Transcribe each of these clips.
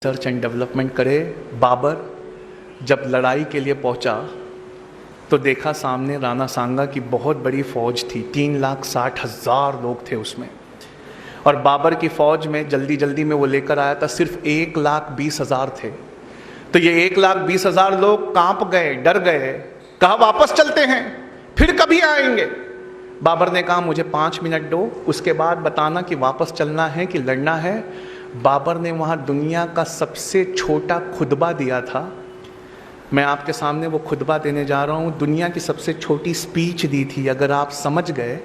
Research and development करे। बाबर जब लड़ाई के लिए पहुंचा तो देखा सामने राणा सांगा की बहुत बड़ी फौज थी, 3,60,000 लोग थे उसमें। और बाबर की फौज में जल्दी जल्दी में वो लेकर आया था सिर्फ 1,20,000 थे। तो ये 1,20,000 लोग कांप गए, डर गए, कहा वापस चलते हैं, फिर कभी आएंगे। बाबर ने कहा मुझे 5 मिनट दो, उसके बाद बताना कि वापस चलना है कि लड़ना है। बाबर ने वहाँ दुनिया का सबसे छोटा खुतबा दिया था। मैं आपके सामने वो खुतबा देने जा रहा हूँ। दुनिया की सबसे छोटी स्पीच दी थी। अगर आप समझ गए,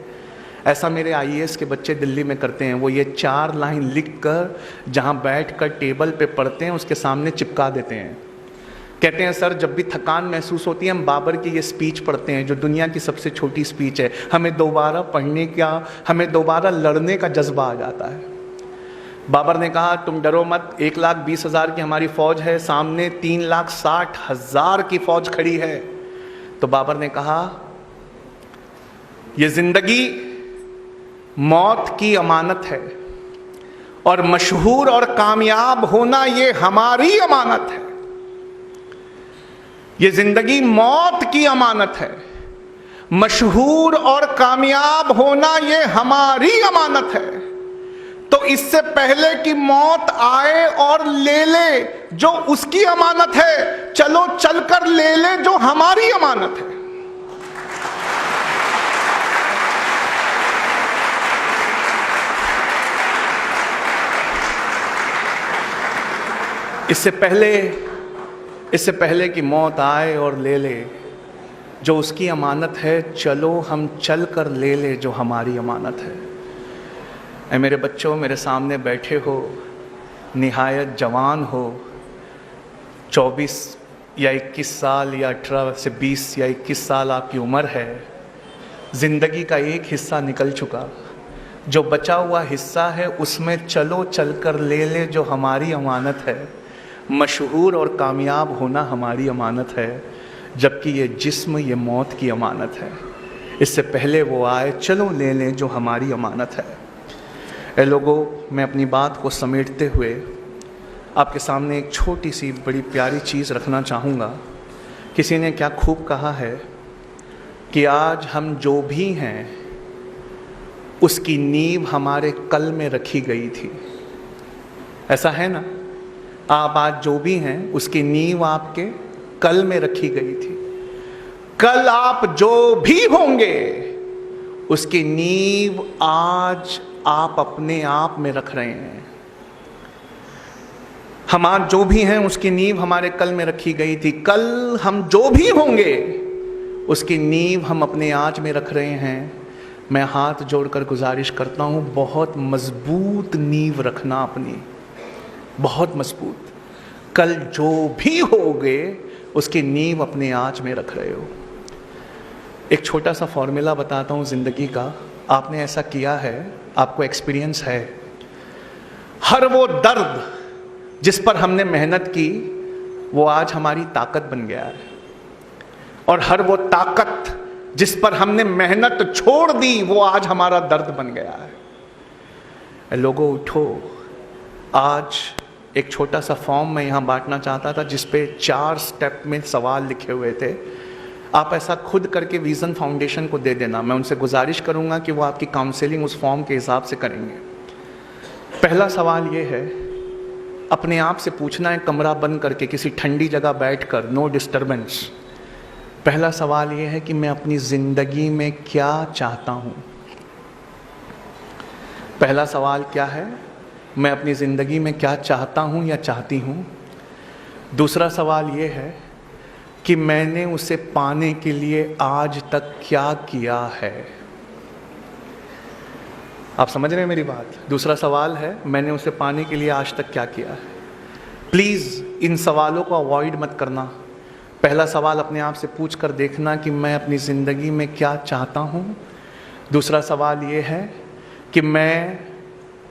ऐसा मेरे IAS के बच्चे दिल्ली में करते हैं, वो ये 4 लाइन लिख कर जहाँ बैठ कर टेबल पे पढ़ते हैं उसके सामने चिपका देते हैं। कहते हैं सर जब भी थकान महसूस होती है हम बाबर की ये स्पीच पढ़ते हैं जो दुनिया की सबसे छोटी स्पीच है, हमें दोबारा पढ़ने का, हमें दोबारा लड़ने का जज्बा आ जाता है। बाबर ने कहा तुम डरो मत, 1,20,000 की हमारी फौज है, सामने 3,60,000 की फौज खड़ी है। तो बाबर ने कहा ये जिंदगी मौत की अमानत है और मशहूर और कामयाब होना ये हमारी अमानत है। ये जिंदगी मौत की अमानत है, मशहूर और कामयाब होना ये हमारी अमानत है। तो इससे पहले कि मौत आए और ले ले जो उसकी अमानत है, चलो चलकर ले ले जो हमारी अमानत है। इससे पहले कि मौत आए और ले ले जो उसकी अमानत है, चलो हम चल कर ले ले जो हमारी अमानत है। ऐ मेरे बच्चों, मेरे सामने बैठे हो, निहायत जवान हो, 24 या 21 साल या 18 से 20 या 21 साल आपकी उम्र है। ज़िंदगी का एक हिस्सा निकल चुका, जो बचा हुआ हिस्सा है उसमें चलो चल कर ले ले जो हमारी अमानत है। मशहूर और कामयाब होना हमारी अमानत है, जबकि ये जिस्म ये मौत की अमानत है। इससे पहले वो आए, चलो ले लें जो हमारी अमानत है। ऐ लोगों, मैं अपनी बात को समेटते हुए आपके सामने एक छोटी सी बड़ी प्यारी चीज़ रखना चाहूँगा। किसी ने क्या खूब कहा है कि आज हम जो भी हैं उसकी नींव हमारे कल में रखी गई थी। ऐसा है ना? आप आज जो भी हैं उसकी नींव आपके कल में रखी गई थी। कल आप जो भी होंगे उसकी नींव आज आप अपने आप में रख रहे हैं। हम आज जो भी हैं उसकी नींव हमारे कल में रखी गई थी। कल हम जो भी होंगे उसकी नींव हम अपने आज में रख रहे हैं। मैं हाथ जोड़कर गुजारिश करता हूँ, बहुत मजबूत नींव रखना अपनी, बहुत मजबूत। कल जो भी होगे उसकी नींव अपने आज में रख रहे हो। एक छोटा सा फॉर्मूला बताता हूँ ज़िंदगी का। आपने ऐसा किया है, आपको एक्सपीरियंस है। हर वो दर्द जिस पर हमने मेहनत की वो आज हमारी ताकत बन गया है, और हर वो ताकत जिस पर हमने मेहनत छोड़ दी वो आज हमारा दर्द बन गया है। लोगों उठो, आज एक छोटा सा फॉर्म मैं यहाँ बांटना चाहता था जिस पे 4 स्टेप में सवाल लिखे हुए थे। आप ऐसा खुद करके विज़न फाउंडेशन को दे देना। मैं उनसे गुजारिश करूँगा कि वो आपकी काउंसलिंग उस फॉर्म के हिसाब से करेंगे। पहला सवाल ये है, अपने आप से पूछना है, कमरा बंद करके किसी ठंडी जगह बैठकर, नो डिस्टर्बेंस। पहला सवाल ये है कि मैं अपनी ज़िंदगी में क्या चाहता हूँ। पहला सवाल क्या है? मैं अपनी ज़िंदगी में क्या चाहता हूँ या चाहती हूँ। दूसरा सवाल ये है कि मैंने उसे पाने के लिए आज तक क्या किया है। आप समझ रहे हैं मेरी बात? दूसरा सवाल है, मैंने उसे पाने के लिए आज तक क्या किया है। प्लीज़ इन सवालों को अवॉइड मत करना। पहला सवाल अपने आप से पूछ कर देखना कि मैं अपनी ज़िंदगी में क्या चाहता हूँ। दूसरा सवाल ये है कि मैं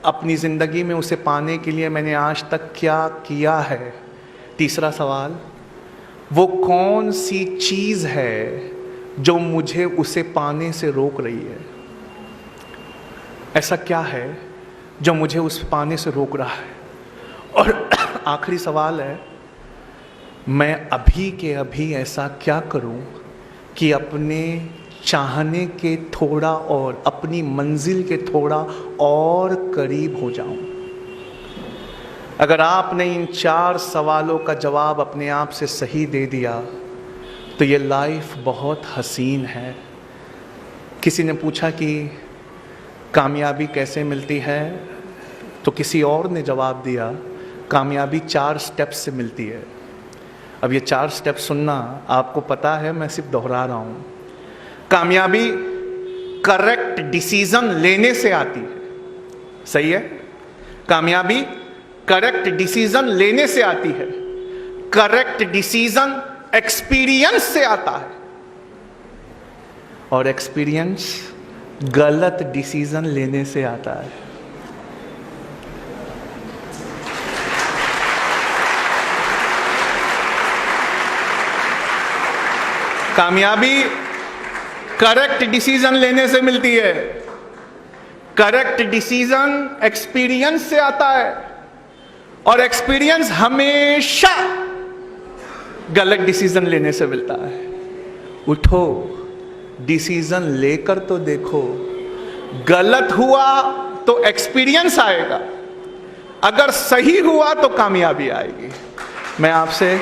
अपनी ज़िंदगी में उसे पाने के लिए मैंने आज तक क्या किया है। तीसरा सवाल, वो कौन सी चीज़ है जो मुझे उसे पाने से रोक रही है। ऐसा क्या है जो मुझे उस पाने से रोक रहा है। और आखिरी सवाल है, मैं अभी के अभी ऐसा क्या करूं कि अपने चाहने के थोड़ा और, अपनी मंजिल के थोड़ा और करीब हो जाऊं। अगर आपने इन 4 सवालों का जवाब अपने आप से सही दे दिया तो ये लाइफ बहुत हसीन है। किसी ने पूछा कि कामयाबी कैसे मिलती है, तो किसी और ने जवाब दिया कामयाबी 4 स्टेप्स से मिलती है। अब ये 4 स्टेप सुनना आपको पता है, मैं सिर्फ दोहरा रहा हूँ। कामयाबी करेक्ट डिसीजन लेने से आती है, सही है? कामयाबी करेक्ट डिसीजन लेने से आती है। करेक्ट डिसीजन एक्सपीरियंस से आता है, और एक्सपीरियंस गलत डिसीजन लेने से आता है। कामयाबी करेक्ट डिसीजन लेने से मिलती है, करेक्ट डिसीजन एक्सपीरियंस से आता है, और एक्सपीरियंस हमेशा गलत डिसीजन लेने से मिलता है। उठो, डिसीजन लेकर तो देखो, गलत हुआ तो एक्सपीरियंस आएगा, अगर सही हुआ तो कामयाबी आएगी। मैं आपसे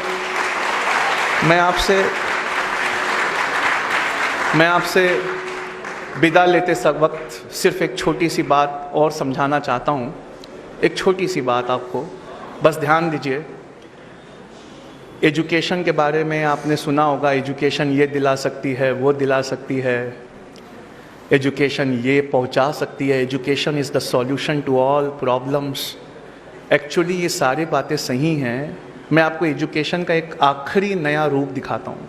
विदा लेते सब वक्त सिर्फ एक छोटी सी बात और समझाना चाहता हूँ। एक छोटी सी बात आपको बस ध्यान दीजिए। एजुकेशन के बारे में आपने सुना होगा, एजुकेशन ये दिला सकती है, वो दिला सकती है, एजुकेशन ये पहुंचा सकती है, education is the solution to all problems. Actually ये सारी बातें सही हैं। मैं आपको एजुकेशन का एक आखिरी नया रूप दिखाता हूँ।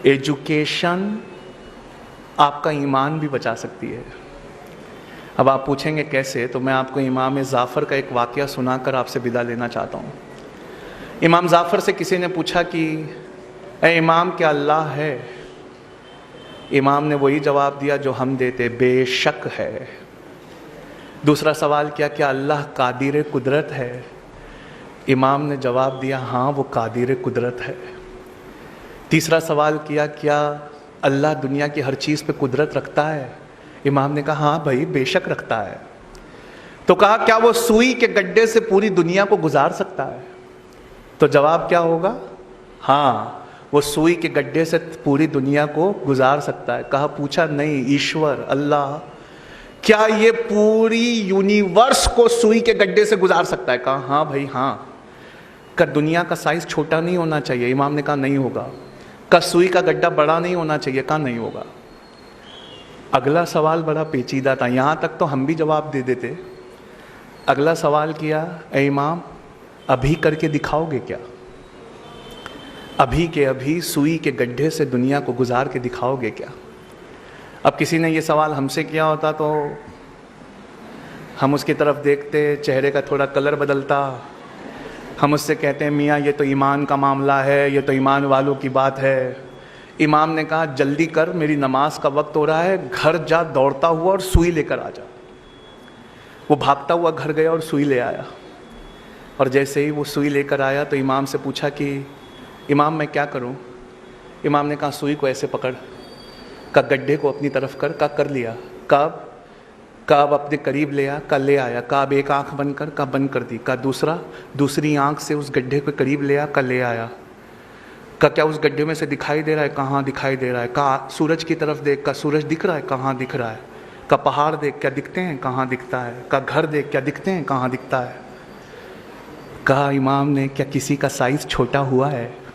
एजुकेशन आपका ईमान भी बचा सकती है। अब आप पूछेंगे कैसे, तो मैं आपको इमाम जाफ़र का एक वाक़या सुनाकर आपसे विदा लेना चाहता हूँ। इमाम जाफ़र से किसी ने पूछा कि ए इमाम, क्या अल्लाह है? इमाम ने वही जवाब दिया जो हम देते, बेशक है। दूसरा सवाल किया, क्या अल्लाह कादिर कुदरत है? इमाम ने जवाब दिया, हाँ वो कादिर कुदरत है। तीसरा सवाल किया, क्या अल्लाह दुनिया की हर चीज़ पे कुदरत रखता है? इमाम ने कहा, हाँ भाई बेशक रखता है। तो कहा, क्या वो सुई के गड्ढे से पूरी दुनिया को गुजार सकता है? तो जवाब क्या होगा? हाँ, वो सुई के गड्ढे से पूरी दुनिया को गुजार सकता है। कहा, पूछा नहीं, ईश्वर अल्लाह क्या ये पूरी यूनिवर्स को सुई के गड्ढे से गुजार सकता है? कहा, हाँ भाई हाँ। का दुनिया का साइज छोटा नहीं होना चाहिए? इमाम ने कहा नहीं होगा। का सुई का गड्ढा बड़ा नहीं होना चाहिए? कहा नहीं होगा। अगला सवाल बड़ा पेचीदा था, यहाँ तक तो हम भी जवाब दे देते। अगला सवाल किया, ए इमाम अभी करके दिखाओगे क्या? अभी के अभी सुई के गड्ढे से दुनिया को गुजार के दिखाओगे क्या? अब किसी ने ये सवाल हमसे किया होता तो हम उसकी तरफ देखते, चेहरे का थोड़ा कलर बदलता, हम उससे कहते हैं मियाँ ये तो ईमान का मामला है, ये तो ईमान वालों की बात है। इमाम ने कहा, जल्दी कर, मेरी नमाज का वक्त हो रहा है, घर जा दौड़ता हुआ और सुई लेकर आ जा। वो भागता हुआ घर गया और सुई ले आया, और जैसे ही वो सुई लेकर आया तो इमाम से पूछा कि इमाम मैं क्या करूं? इमाम ने कहा, सुई को ऐसे पकड़, का गड्ढे को अपनी तरफ कर लिया। कब अपने करीब ले आ, का ले आया। कब एक आंख बंद कर, का बंद कर दी। का दूसरी आंख से उस गड्ढे के करीब ले आ, का ले आया। का क्या उस गड्ढे में से दिखाई दे रहा है? कहाँ दिखाई दे रहा है। का सूरज की तरफ देख, का सूरज दिख रहा है? कहाँ दिख रहा है। का पहाड़ देख, क्या दिखते हैं? कहाँ दिखता है। का घर देख, क्या दिखते हैं? कहाँ दिखता है। कहा इमाम ने, क्या किसी का साइज़ छोटा हुआ है?